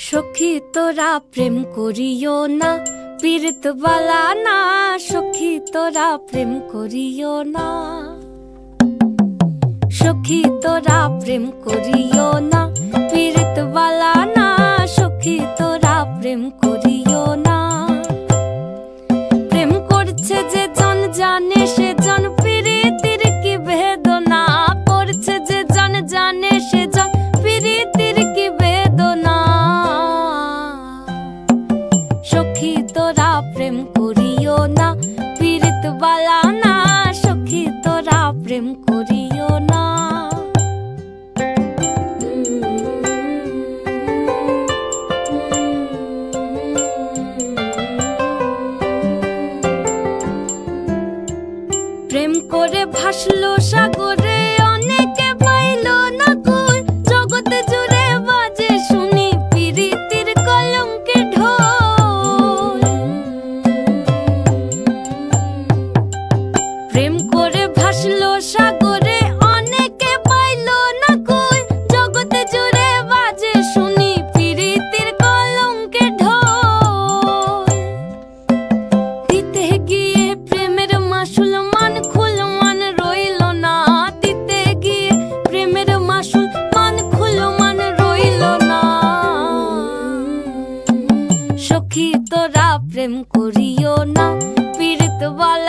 সখী তোরা প্রেম করিও না, পীড়িত বালা না। সখী তোরা প্রেম করিও না, সখী তোরা প্রেম করিও না, পীড়িত বালা না। সখী তোরা প্রেম করিও না। প্রেম করছে যে জন জানে সে জন, পীড়িতির কি বেদনা করছে যে জন জানে সে জন, পীড়িতির কি বেদনা। সখী তোরা প্রেম করিও না, পীড়িত বালা না। সখী তোরা প্রেম করিও না। প্রেম করে ভাসলো সাগরে, অনেকে পাইল না কই। জগৎ জুড়ে বাজে শুনি পীড়িতির কলঙ্কের ঢোল। প্রেম করে ভাসলো সাগরে, অনেকে পাইল না কই। জগৎ জুড়ে বাজে শুনি পীড়িতির কলঙ্কের ঢোল। দিতে গিয়ে প্রেমের মাসুল মান খুল মান রইল না। দিতে গিয়ে প্রেমের মাসুল মান খুল মান রইল না। সখী তোরা প্রেম করিও না, পীড়িত বালা